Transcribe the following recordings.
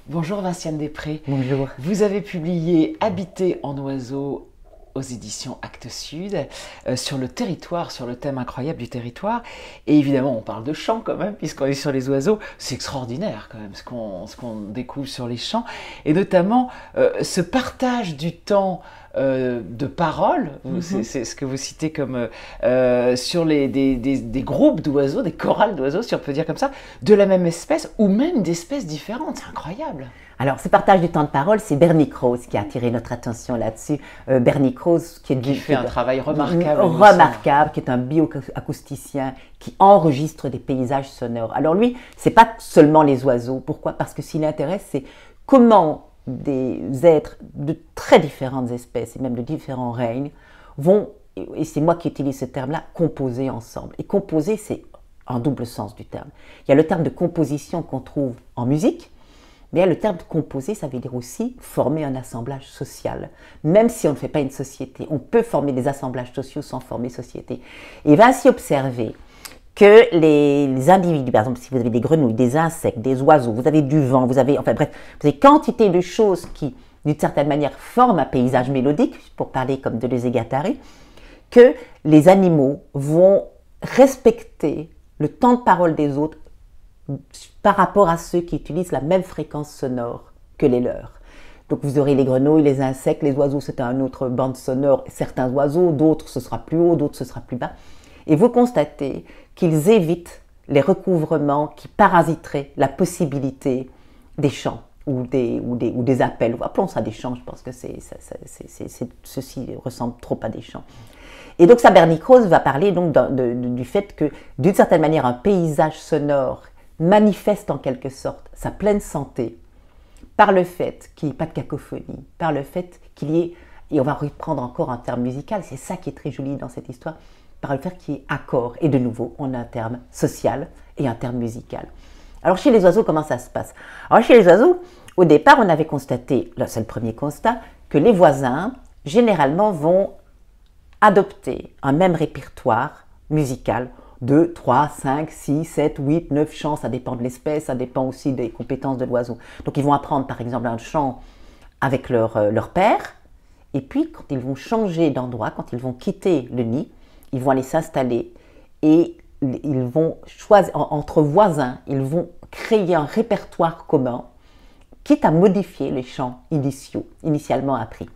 Bonjour Vinciane Després. Bonjour. Vous avez publié Habiter en oiseau aux éditions Actes Sud sur le territoire, sur le thème incroyable du territoire. Et évidemment, on parle de chant quand même, puisqu'on est sur les oiseaux. C'est extraordinaire quand même ce qu'on découvre sur les chants. Et notamment ce partage du temps de parole, c'est ce que vous citez comme sur des groupes d'oiseaux, des chorales d'oiseaux, si on peut dire comme ça, de la même espèce ou même d'espèces différentes. C'est incroyable. Alors, ce partage du temps de parole, c'est Bernie Krause qui a attiré notre attention là-dessus. Bernie Krause, qui fait un travail remarquable. Remarquable, qui est un bioacousticien, qui enregistre des paysages sonores. Alors lui, c'est pas seulement les oiseaux. Pourquoi? Parce que ce qui l'intéresse, c'est comment des êtres de très différentes espèces et même de différents règnes vont, et c'est moi qui utilise ce terme-là, composer ensemble. Et composer, c'est un double sens du terme. Il y a le terme de composition qu'on trouve en musique, mais le terme de composer, ça veut dire aussi former un assemblage social. Même si on ne fait pas une société, on peut former des assemblages sociaux sans former société. Et il va ainsi observer que les individus, par exemple, si vous avez des grenouilles, des insectes, des oiseaux, vous avez du vent, vous avez, enfin bref, vous avez quantité de choses qui, d'une certaine manière, forment un paysage mélodique, pour parler comme Deleuze et Guattari, que les animaux vont respecter le temps de parole des autres par rapport à ceux qui utilisent la même fréquence sonore que les leurs. Donc vous aurez les grenouilles, les insectes, les oiseaux, c'est un autre bande sonore, certains oiseaux, d'autres ce sera plus haut, d'autres ce sera plus bas. Et vous constatez qu'ils évitent les recouvrements qui parasiteraient la possibilité des chants ou des appels. Appelons ça des chants, je pense que ceci ressemble trop à des chants. Et donc ça, Bernie Krause va parler donc du fait que, d'une certaine manière, un paysage sonore manifeste en quelque sorte sa pleine santé par le fait qu'il n'y ait pas de cacophonie, par le fait qu'il y ait, et on va reprendre encore un terme musical, c'est ça qui est très joli dans cette histoire, par le fait qu'il y ait accord, et de nouveau, on a un terme social et un terme musical. Alors chez les oiseaux, comment ça se passe? Alors chez les oiseaux, au départ, on avait constaté, là c'est le premier constat, que les voisins, généralement, vont adopter un même répertoire musical, 2, 3, 5, 6, 7, 8, 9 chants, ça dépend de l'espèce, ça dépend aussi des compétences de l'oiseau. Donc ils vont apprendre par exemple un chant avec leur père, et puis quand ils vont changer d'endroit, quand ils vont quitter le nid, ils vont aller s'installer et ils vont choisir, entre voisins, ils vont créer un répertoire commun, quitte à modifier les chants initialement appris.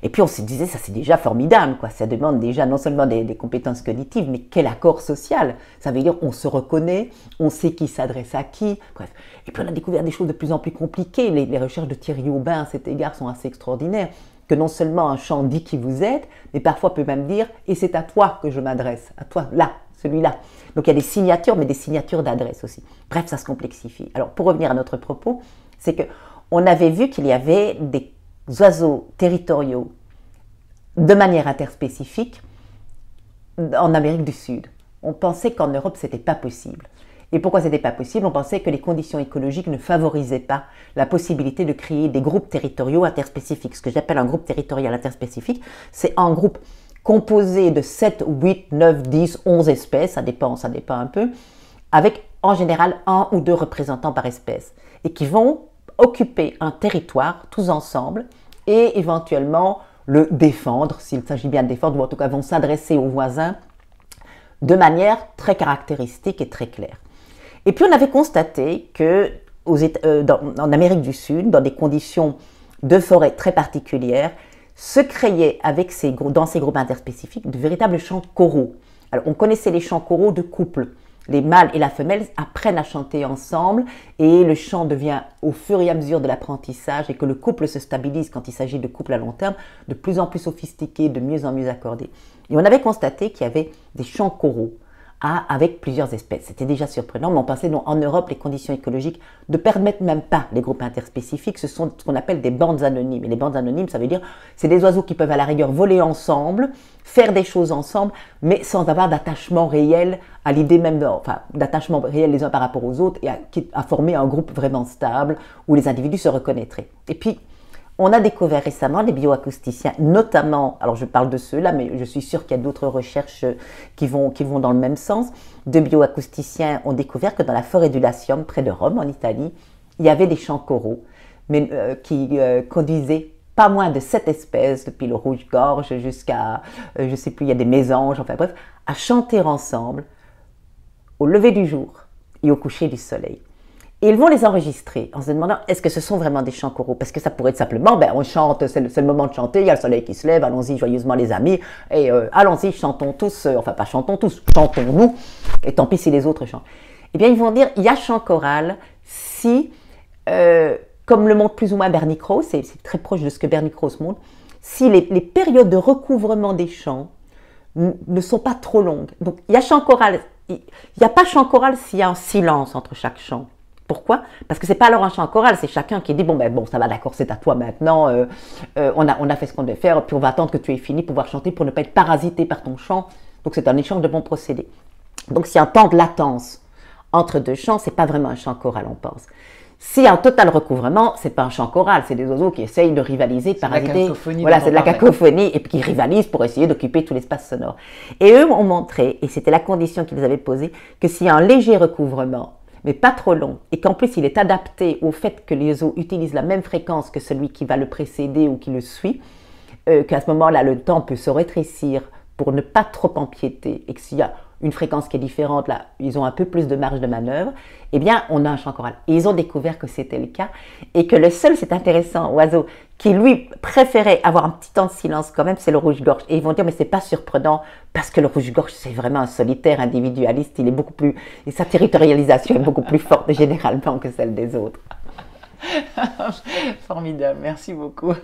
Et puis on se disait, ça c'est déjà formidable, quoi. Ça demande déjà non seulement des compétences cognitives, mais quel accord social. Ça veut dire on se reconnaît, on sait qui s'adresse à qui, bref. Et puis on a découvert des choses de plus en plus compliquées. Les recherches de Thierry Aubin à cet égard sont assez extraordinaires. Que non seulement un chant dit qui vous êtes, mais parfois peut même dire « et c'est à toi que je m'adresse, à toi, là, celui-là ». Donc il y a des signatures, mais des signatures d'adresse aussi. Bref, ça se complexifie. Alors pour revenir à notre propos, c'est qu'on avait vu qu'il y avait des oiseaux territoriaux de manière interspécifique en Amérique du Sud. On pensait qu'en Europe, ce n'était pas possible. Et pourquoi ce n'était pas possible? On pensait que les conditions écologiques ne favorisaient pas la possibilité de créer des groupes territoriaux interspécifiques. Ce que j'appelle un groupe territorial interspécifique, c'est un groupe composé de 7, 8, 9, 10, 11 espèces, ça dépend un peu, avec en général 1 ou 2 représentants par espèce, et qui vont occuper un territoire tous ensemble et éventuellement le défendre, s'il s'agit bien de défendre, ou en tout cas vont s'adresser aux voisins de manière très caractéristique et très claire. Et puis on avait constaté que en Amérique du Sud, dans des conditions de forêt très particulières, se créaient dans ces groupes interspécifiques de véritables chants choraux. Alors on connaissait les chants choraux de couple. Les mâles et la femelle apprennent à chanter ensemble et le chant devient au fur et à mesure de l'apprentissage et que le couple se stabilise quand il s'agit de couples à long terme, de plus en plus sophistiqué, de mieux en mieux accordé. Et on avait constaté qu'il y avait des chants choraux avec plusieurs espèces. C'était déjà surprenant, mais on pensait qu'en Europe, les conditions écologiques ne permettent même pas les groupes interspécifiques. Ce sont ce qu'on appelle des bandes anonymes. Et les bandes anonymes, ça veut dire c'est des oiseaux qui peuvent à la rigueur voler ensemble, faire des choses ensemble, mais sans avoir d'attachement réel à l'idée même d'attachement réel les uns par rapport aux autres et à former un groupe vraiment stable où les individus se reconnaîtraient. Et puis, on a découvert récemment, les bioacousticiens, notamment, alors je parle de ceux-là, mais je suis sûre qu'il y a d'autres recherches qui vont dans le même sens, de bioacousticiens ont découvert que dans la forêt du Latium, près de Rome, en Italie, il y avait des chants choraux mais, qui conduisaient pas moins de 7 espèces, depuis le rouge-gorge jusqu'à, je ne sais plus, il y a des mésanges, enfin bref, à chanter ensemble au lever du jour et au coucher du soleil. Et ils vont les enregistrer en se demandant est-ce que ce sont vraiment des chants choraux? Parce que ça pourrait être simplement, ben, on chante, c'est le moment de chanter, il y a le soleil qui se lève, allons-y joyeusement les amis, et allons-y, chantons tous, enfin pas chantons tous, chantons-nous, et tant pis si les autres chantent. Eh bien, ils vont dire il y a chant choral si, comme le montre plus ou moins Bernie Krause, c'est très proche de ce que Bernie Krause montre, si les périodes de recouvrement des chants ne sont pas trop longues. Donc, il y a chant choral, il n'y a pas chant choral s'il y a un silence entre chaque chant. Pourquoi? Parce que ce n'est pas alors un chant choral, c'est chacun qui dit bon, ben, bon ça va, d'accord, c'est à toi maintenant, on a fait ce qu'on devait faire, puis on va attendre que tu aies fini pour pouvoir chanter pour ne pas être parasité par ton chant. Donc c'est un échange de bons procédés. Donc s'il y a un temps de latence entre deux chants, ce n'est pas vraiment un chant choral, on pense. S'il y a un total recouvrement, ce n'est pas un chant choral, c'est des oiseaux qui essayent de rivaliser, parasiter. Voilà, c'est de la cacophonie et puis qui rivalisent pour essayer d'occuper tout l'espace sonore. Et eux ont montré, et c'était la condition qu'ils avaient posée, que s'il y a un léger recouvrement, mais pas trop long, et qu'en plus il est adapté au fait que les oiseaux utilisent la même fréquence que celui qui va le précéder ou qui le suit, qu'à ce moment-là le temps peut se rétrécir pour ne pas trop empiéter, et que s'il y a une fréquence qui est différente, là, ils ont un peu plus de marge de manœuvre, eh bien, on a un chant choral. Et ils ont découvert que c'était le cas, et que le seul, c'est intéressant, oiseau, qui lui préférait avoir un petit temps de silence quand même, c'est le rouge-gorge. Et ils vont dire, mais c'est pas surprenant, parce que le rouge-gorge, c'est vraiment un solitaire individualiste, il est beaucoup plus, et sa territorialisation est beaucoup plus forte généralement que celle des autres. Formidable, merci beaucoup.